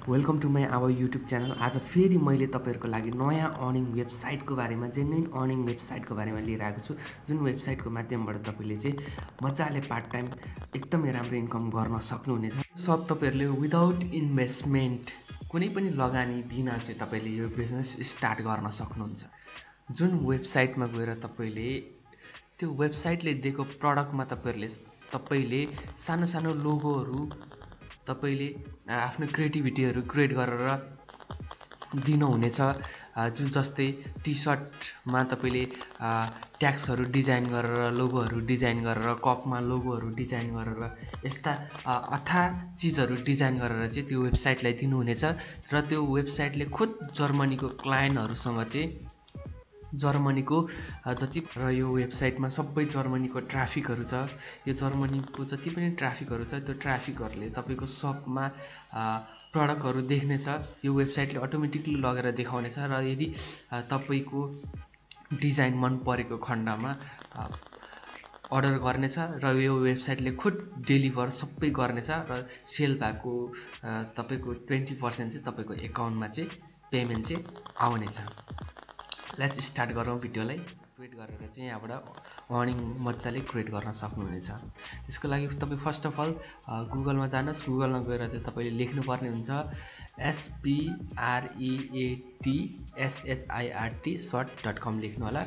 Welcome to my our YouTube channel. आज फेरि मैले तपाईँहरूको लागि नयाँ अर्निङ वेबसाइटको बारेमा जेन्युइन अर्निङ वेबसाइटको बारेमा लिएर आएको छु, जुन वेबसाइटको माध्यमबाट तपाईँले चाहिँ मजाले पार्ट टाइम एकदमै राम्रो इन्कम गर्न सक्नुहुनेछ। सब तपाईँहरूले विदाउट इन्भेस्टमेन्ट कुनै पनि लगानी बिना चाहिँ तपाईँले यो बिजनेस स्टार्ट गर्न सक्नुहुन्छ। जुन वेबसाइटमा गएर तपाईँले त्यो वेबसाइटले दिएको प्रडक्टमा तपाईँले सानो सानो लोगोहरू तपाईले आफ्नो क्रिएटिभिटीहरू क्रिएट गरेर दिनुहुनेछ। जुन जस्तै टी सर्टमा तपाईँले ट्याग्सहरू डिजाइन गरेर लोगोहरू डिजाइन गरेर कपमा लोगोहरू डिजाइन गरेर यस्ता अथा चिजहरू डिजाइन गरेर चाहिँ त्यो वेबसाइटलाई दिनुहुनेछ र त्यो वेबसाइटले खुद जर्मनीको क्लायन्टहरूसँग चाहिँ जर्मनीको जति र यो वेबसाइटमा सबै जर्मनीको ट्राफिकहरू छ। यो जर्मनीको जति पनि ट्राफिकहरू छ त्यो ट्राफिकहरूले तपाईँको सपमा प्रडक्टहरू देख्नेछ। यो वेबसाइटले अटोमेटिकली लगेर देखाउनेछ र यदि तपाईँको डिजाइन मन परेको खण्डमा अर्डर गर्नेछ र यो वेबसाइटले खुद डेलिभर सबै गर्नेछ र सेल भएको तपाईँको 20% चाहिँ तपाईँको एकाउन्टमा चाहिँ पेमेन्ट चाहिँ आउनेछ। लेट्स स्टार्ट गरौँ भिडियोलाई। क्रिएट गरेर चाहिँ यहाँबाट अर्निङ मजाले क्रिएट गर्न सक्नुहुनेछ। त्यसको लागि तपाईँ फर्स्ट अफ अल गुगलमा जानुहोस्। गुगलमा गएर चाहिँ तपाईँले लेख्नुपर्ने हुन्छ spreadshirt.com लेख्नु होला।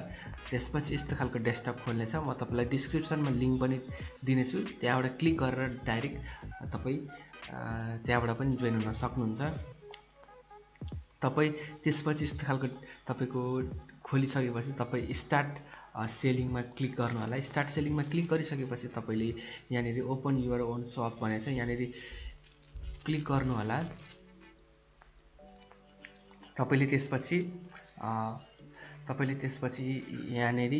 त्यसपछि यस्तो खालको डेस्कटप खोल्नेछ। म तपाईँलाई डिस्क्रिप्सनमा लिङ्क पनि दिनेछु, त्यहाँबाट क्लिक गरेर डाइरेक्ट तपाईँ त्यहाँबाट पनि जोइन हुन सक्नुहुन्छ। तपाईँ त्यसपछि यस्तो खालको तपाईँको खोलिसकेपछि तपाईँ स्टार्ट सेलिङमा क्लिक गर्नु होला। स्टार्ट सेलिङमा क्लिक गरिसकेपछि तपाईँले यहाँनिर ओपन युवर ओन सप भनेको छ, यहाँनिर क्लिक गर्नु होला। तपाईँले त्यसपछि यहाँनिर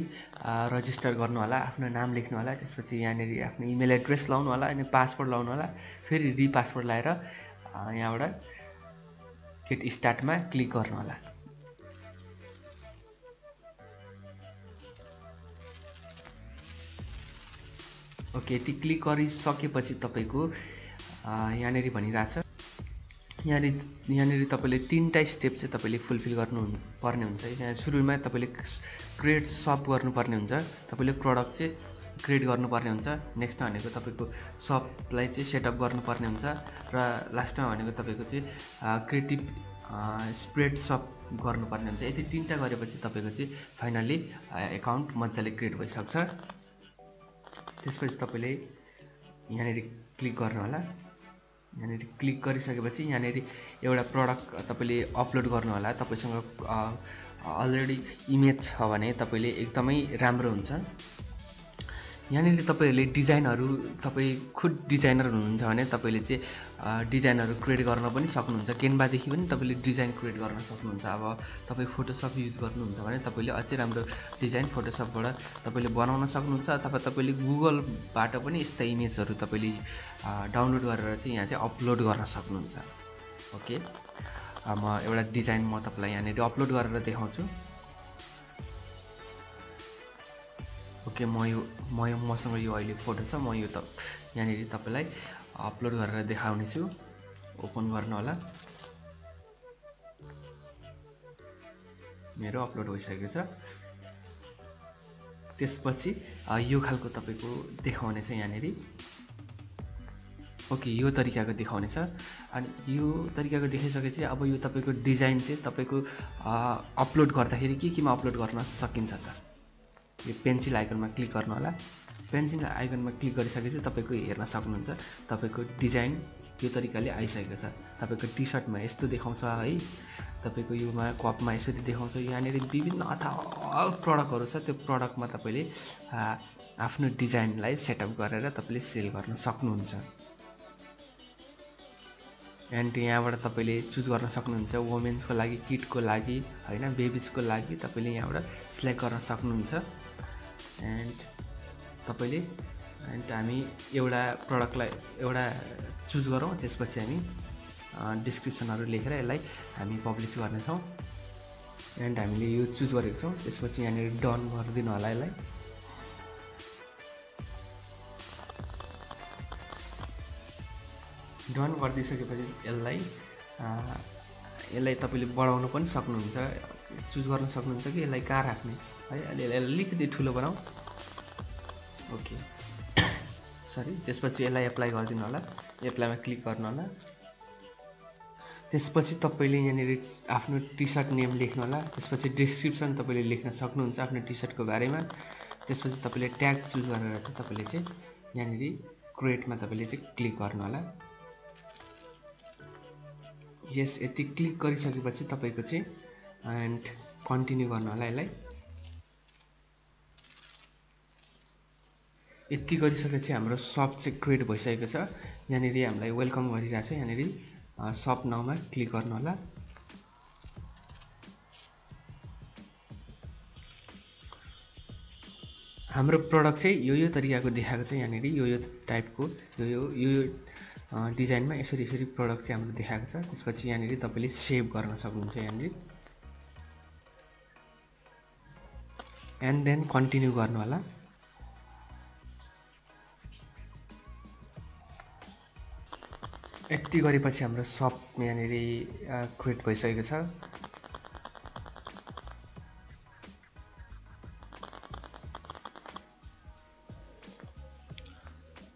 रजिस्टर गर्नु होला, आफ्नो नाम लेख्नु होला। त्यसपछि यहाँनिर आफ्नो इमेल एड्रेस लाउनु होला अनि पासवर्ड लाउनु होला। फेरि रिपासवर्ड लाएर यहाँबाट गेट स्टार्टमा क्लिक गर्नु होला। ओके, यति क्लिक गरिसकेपछि तपाईँको यहाँनिर भनिरहेछ, यहाँनिर तपाईँले 3टा स्टेप चाहिँ तपाईँले फुलफिल गर्नुपर्ने हुन्छ। यहाँ सुरुमा तपाईँले क्रिएट सप गर्नुपर्ने हुन्छ, तपाईँले प्रडक्ट चाहिँ क्रिएट गर्नुपर्ने हुन्छ। नेक्स्टमा भनेको तपाईँको सपलाई चाहिँ सेटअप गर्नुपर्ने हुन्छ र लास्टमा भनेको तपाईँको चाहिँ क्रिएटिभ स्प्रेड सप गर्नुपर्ने हुन्छ। यति 3टा गरेपछि तपाईँको चाहिँ फाइनली एकाउन्ट मजाले क्रिएट भइसक्छ। त्यसपछि तपाईँले यहाँनिर क्लिक गर्नु होला। यहाँनिर क्लिक गरिसकेपछि यहाँनिर एउटा प्रडक्ट तपाईँले अपलोड गर्नु होला। तपाईँसँग अलरेडी इमेज छ भने तपाईँले एकदमै राम्रो हुन्छ। यहाँनिर तपाईँहरूले डिजाइनहरू तपाईँ खुद डिजाइनर हुनुहुन्छ भने तपाईँले चाहिँ डिजाइनहरू क्रिएट गर्न पनि सक्नुहुन्छ। क्यानभादेखि पनि तपाईँले डिजाइन क्रिएट गर्न सक्नुहुन्छ। अब तपाईँ फोटोसप युज गर्नुहुन्छ भने तपाईँले अझै राम्रो डिजाइन फोटोसपबाट तपाईँले बनाउन सक्नुहुन्छ, अथवा तपाईँले गुगलबाट पनि यस्ता इमेजहरू तपाईँले डाउनलोड गरेर चाहिँ यहाँ चाहिँ अपलोड गर्न सक्नुहुन्छ। ओके, म एउटा डिजाइन म तपाईँलाई यहाँनिर अपलोड गरेर देखाउँछु। ओके, मसँग यो अहिले फोटो छ, म यो यहाँनिर तपाईँलाई अपलोड गरेर देखाउने छु। ओपन गर्नु होला। मेरो अपलोड भइसकेको छ। त्यसपछि यो खालको तपाईँको देखाउने छ यहाँनिर। ओके, यो तरिकाको देखाउने छ। अनि यो तरिकाको देखाइसकेपछि अब यो तपाईँको डिजाइन चाहिँ तपाईँको अपलोड गर्दाखेरि केमा अपलोड गर्न सकिन्छ त, यो पेन्सिल आइकनमा क्लिक गर्नु होला। पेन्सिल आइकनमा क्लिक गरिसकेपछि तपाईँको हेर्न सक्नुहुन्छ तपाईँको डिजाइन यो तरिकाले आइसकेको छ। तपाईँको टी सर्टमा यस्तो देखाउँछ है, तपाईँको योमा कपमा यसरी देखाउँछ। यहाँनिर विभिन्न अथाह प्रडक्टहरू छ। त्यो प्रडक्टमा तपाईँले आफ्नो डिजाइनलाई सेटअप गरेर तपाईँले सेल गर्न सक्नुहुन्छ। एन्ड यहाँबाट तपाईँले चुज गर्न सक्नुहुन्छ वुमेन्सको लागि, किडको लागि होइन, बेबिजको लागि तपाईँले यहाँबाट सिलेक्ट गर्न सक्नुहुन्छ। एन्ड हामी एउटा प्रडक्टलाई एउटा चुज गरौँ। त्यसपछि हामी डिस्क्रिप्सनहरू लेखेर यसलाई हामी पब्लिस गर्नेछौँ। एन्ड हामीले यो चुज गरेको छौँ। त्यसपछि यहाँनिर डन गरिदिनु होला यसलाई। डन गरिदिइसकेपछि यसलाई यसलाई तपाईँले बढाउन पनि सक्नुहुन्छ, चुज गर्न सक्नुहुन्छ कि यसलाई कहाँ राख्ने है। अहिले यसलाई अलिकति ठुलो बनाऊ, ओके सरी। त्यसपछि यसलाई एप्लाई गरिदिनु होला, एप्लाईमा क्लिक गर्नु होला। त्यसपछि तपाईँले यहाँनिर आफ्नो टी सर्ट नेम लेख्नु होला। त्यसपछि डिस्क्रिप्सन तपाईँले लेख्न सक्नुहुन्छ आफ्नो टी सर्टको बारेमा। त्यसपछि तपाईँले ट्याग चुज गरेर चाहिँ तपाईँले चाहिँ यहाँनिर क्रिएटमा तपाईँले चाहिँ क्लिक गर्नु होला। यस, यति क्लिक गरिसकेपछि तपाईँको चाहिँ एन्ड कन्टिन्यू गर्नु होला यसलाई। यति गरिसकेपछि हाम्रो सप चाहिँ क्रिएट भइसकेको छ। यहाँनिर हामीलाई वेलकम गरिरहेको छ। यहाँनिर सप नाउमा क्लिक गर्नु होला। हाम्रो प्रडक्ट चाहिँ यो तरिकाको देखाएको छ। यहाँनिर यो टाइपको यो डिजाइनमा यसरी प्रडक्ट चाहिँ हाम्रो देखाएको छ। त्यसपछि यहाँनिर तपाईँले सेभ गर्न सक्नुहुन्छ यहाँनिर, एन्ड देन कन्टिन्यू गर्नु होला। यति गरेपछि हाम्रो सप यहाँनिर क्रिएट भइसकेको छ।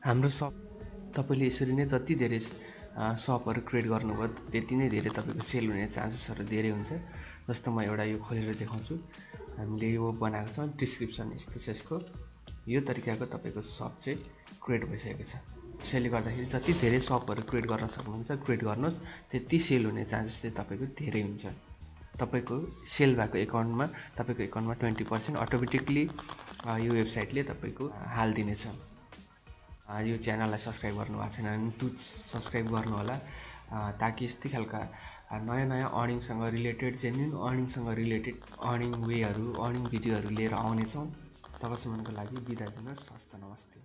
हाम्रो सप तपाईँले यसरी नै जति धेरै सपहरू क्रिएट गर्नुभयो त्यति नै धेरै तपाईँको सेल हुने चान्सेसहरू धेरै हुन्छ। जस्तो म एउटा यो खोलेर देखाउँछु। हामीले यो बनाएको छ, डिस्क्रिप्सन यस्तो छ यसको। यो तरिकाको तपाईँको सप चाहिँ क्रिएट भइसकेको छ। त्यसैले गर्दाखेरि जति धेरै सपहरू क्रिएट गर्न सक्नुहुन्छ क्रिएट गर्नुहोस्, त्यति सेल हुने चान्सेस चाहिँ तपाईँको धेरै हुन्छ। तपाईँको सेल भएको एकाउन्टमा तपाईँको एकाउन्टमा 20% अटोमेटिकली यो वेबसाइटले तपाईँको हालिदिनेछ। यो च्यानललाई सब्सक्राइब गर्नु भएको छैन भने प्लिज सब्सक्राइब गर्नु होला, ताकि यस्तै खालका नयाँ अर्निङसँग रिलेटेड, जेन्युन अर्निङसँग रिलेटेड अर्निङ वेहरू, अर्निङ भिडियोहरू लिएर आउनेछौँ। तबसम्मको लागि बिदा दिनुहोस्। हस्त, नमस्ते।